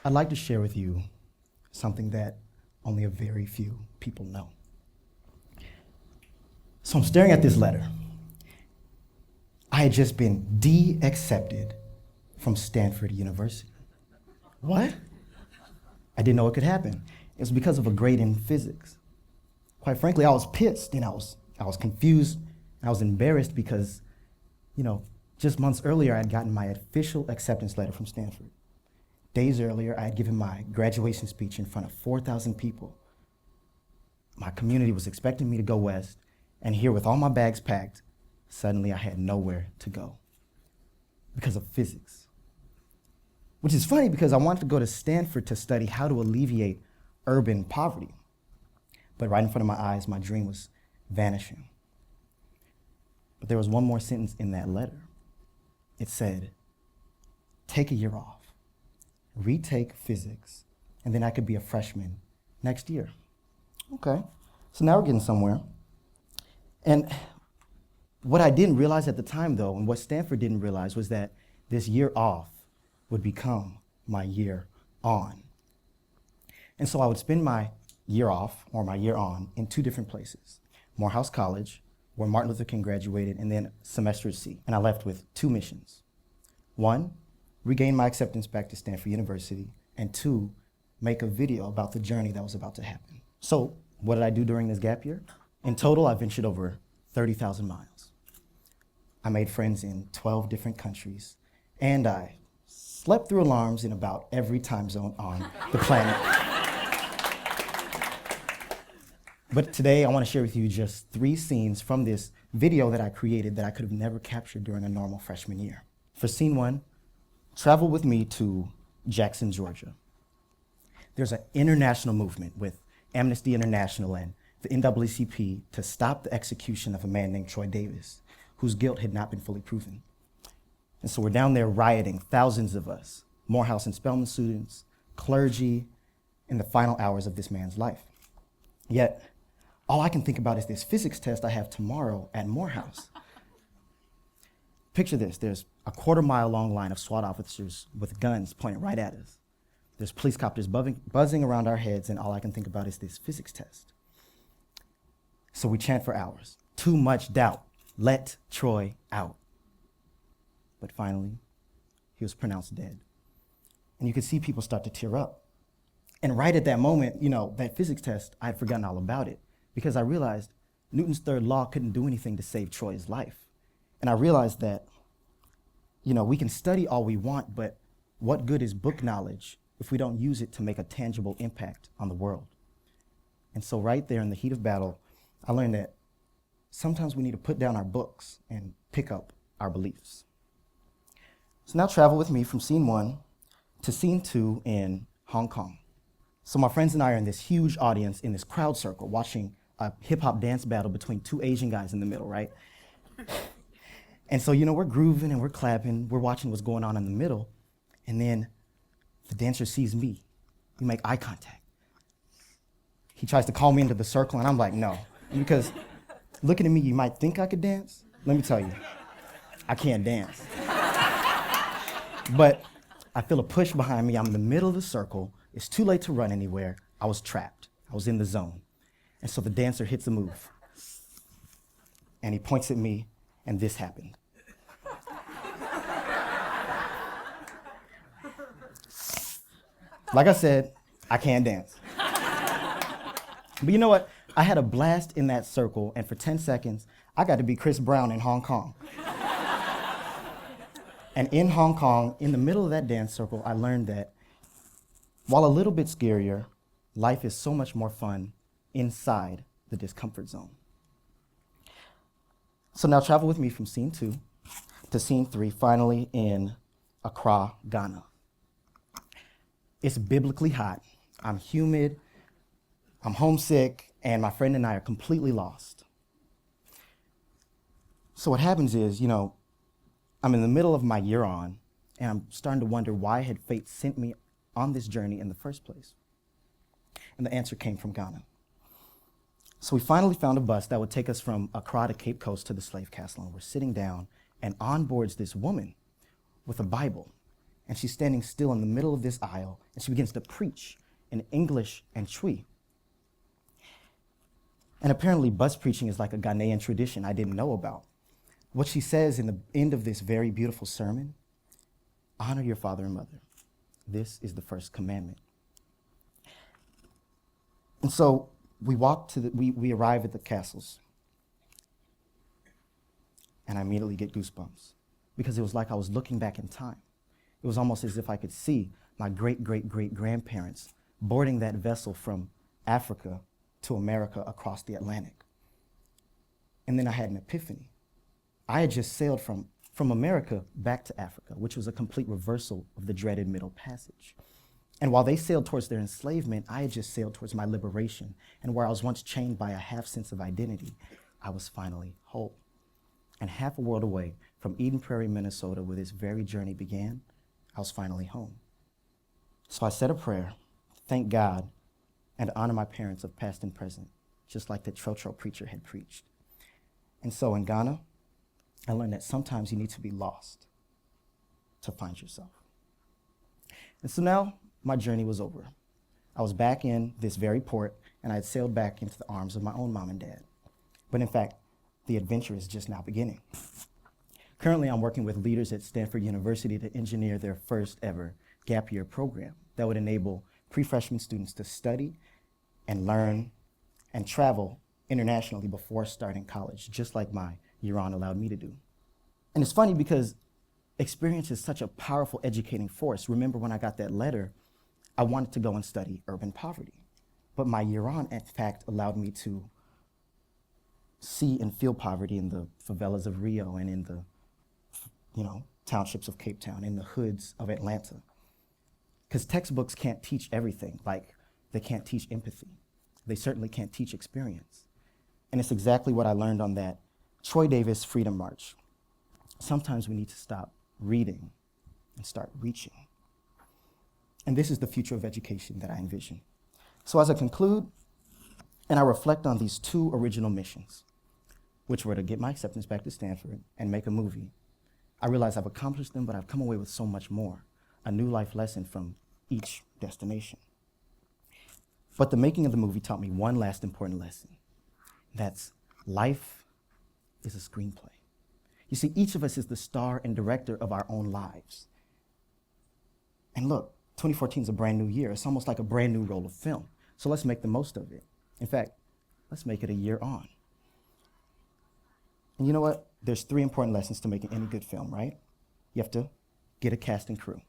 I'd like to share with you something that only a very few people know. So I'm staring at this letter. I had just been de-accepted from Stanford University. What? I didn't know it could happen. It was because of a grade in physics. Quite frankly, I was pissed and I was confused and I was embarrassed because, just months earlier I had gotten my official acceptance letter from Stanford. Days earlier, I had given my graduation speech in front of 4,000 people. My community was expecting me to go west, and here with all my bags packed, suddenly I had nowhere to go because of physics. Which is funny because I wanted to go to Stanford to study how to alleviate urban poverty. But right in front of my eyes, my dream was vanishing. But there was one more sentence in that letter. It said, take a year off, retake physics, and then I could be a freshman next year. Okay, so now we're getting somewhere. And what I didn't realize at the time, though, and what Stanford didn't realize, was that this year off would become my year on. And so I would spend my year off, or my year on, in two different places. Morehouse College, where Martin Luther King graduated, and then semester at Sea. And I left with two missions. One, regain my acceptance back to Stanford University, and two, make a video about the journey that was about to happen. So what did I do during this gap year? In total, I ventured over 30,000 miles. I made friends in 12 different countries, and I slept through alarms in about every time zone on the planet. But today, I want to share with you just 3 scenes from this video that I created that I could have never captured during a normal freshman year. For scene 1, travel with me to Jackson, Georgia. There's an international movement with Amnesty International and the NAACP to stop the execution of a man named Troy Davis, whose guilt had not been fully proven. And so we're down there rioting, thousands of us, Morehouse and Spelman students, clergy, in the final hours of this man's life. Yet, all I can think about is this physics test I have tomorrow at Morehouse. Picture this, there's a quarter-mile-long line of SWAT officers with guns pointed right at us. There's police copters buzzing around our heads, and all I can think about is this physics test. So we chant for hours. Too much doubt. Let Troy out. But finally, he was pronounced dead. And you could see people start to tear up. And right at that moment, that physics test, I had forgotten all about it because I realized Newton's third law couldn't do anything to save Troy's life. And I realized that, we can study all we want, but what good is book knowledge if we don't use it to make a tangible impact on the world? And so right there in the heat of battle, I learned that sometimes we need to put down our books and pick up our beliefs. So now travel with me from scene 1 to scene 2 in Hong Kong. So my friends and I are in this huge audience in this crowd circle watching a hip-hop dance battle between 2 Asian guys in the middle, right? And so, we're grooving and we're clapping, we're watching what's going on in the middle, and then the dancer sees me. We make eye contact. He tries to call me into the circle, and I'm like, no. Because looking at me, you might think I could dance. Let me tell you, I can't dance. But I feel a push behind me. I'm in the middle of the circle. It's too late to run anywhere. I was trapped. I was in the zone. And so the dancer hits a move. And he points at me, and this happened. Like I said, I can't dance. But you know what? I had a blast in that circle, and for 10 seconds, I got to be Chris Brown in Hong Kong. And in Hong Kong, in the middle of that dance circle, I learned that while a little bit scarier, life is so much more fun inside the discomfort zone. So now travel with me from scene 2 to scene 3, finally in Accra, Ghana. It's biblically hot. I'm humid, I'm homesick, and my friend and I are completely lost. So what happens is, I'm in the middle of my year on, and I'm starting to wonder why had fate sent me on this journey in the first place. And the answer came from Ghana. So we finally found a bus that would take us from Accra to Cape Coast to the slave castle, and we're sitting down, and on boards this woman with a Bible. and she's standing still in the middle of this aisle, and she begins to preach in English and Twi. And apparently bus preaching is like a Ghanaian tradition I didn't know about. What she says in the end of this very beautiful sermon, honor your father and mother. This is the first commandment. And so we arrive at the castles, and I immediately get goosebumps because it was like I was looking back in time. It was almost as if I could see my great-great-great-grandparents boarding that vessel from Africa to America across the Atlantic. And then I had an epiphany. I had just sailed from America back to Africa, which was a complete reversal of the dreaded Middle Passage. And while they sailed towards their enslavement, I had just sailed towards my liberation. And where I was once chained by a half sense of identity, I was finally whole. And half a world away from Eden Prairie, Minnesota, where this very journey began, I was finally home. So I said a prayer, thank God, and honor my parents of past and present, just like the Trotro preacher had preached. And so in Ghana, I learned that sometimes you need to be lost to find yourself. And so now my journey was over. I was back in this very port, and I had sailed back into the arms of my own mom and dad. But in fact, the adventure is just now beginning. Currently, I'm working with leaders at Stanford University to engineer their first ever gap year program that would enable pre-freshman students to study and learn and travel internationally before starting college, just like my year-on allowed me to do. And it's funny because experience is such a powerful educating force. Remember when I got that letter, I wanted to go and study urban poverty. But my year-on, in fact, allowed me to see and feel poverty in the favelas of Rio and in the, townships of Cape Town, in the hoods of Atlanta. Because textbooks can't teach everything, like they can't teach empathy. They certainly can't teach experience. And it's exactly what I learned on that Troy Davis Freedom March. Sometimes we need to stop reading and start reaching. And this is the future of education that I envision. So as I conclude, and I reflect on these two original missions, which were to get my acceptance back to Stanford and make a movie, I realize I've accomplished them, but I've come away with so much more, a new life lesson from each destination. But the making of the movie taught me one last important lesson. That's life is a screenplay. You see, each of us is the star and director of our own lives. And look, 2014 is a brand new year. It's almost like a brand new roll of film. So let's make the most of it. In fact, let's make it a year on. And you know what? There's 3 important lessons to making any good film, right? You have to get a cast and crew.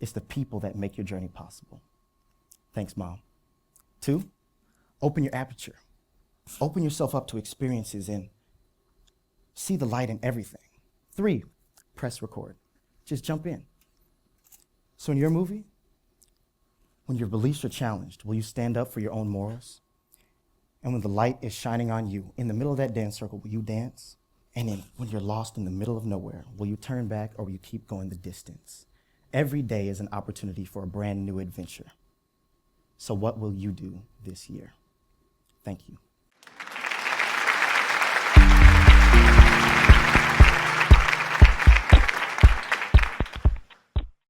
It's the people that make your journey possible. Thanks, Mom. 2, open your aperture. Open yourself up to experiences and see the light in everything. 3, press record. Just jump in. So in your movie, when your beliefs are challenged, will you stand up for your own morals? And when the light is shining on you, in the middle of that dance circle, will you dance? And then when you're lost in the middle of nowhere, will you turn back or will you keep going the distance? Every day is an opportunity for a brand new adventure. So what will you do this year? Thank you.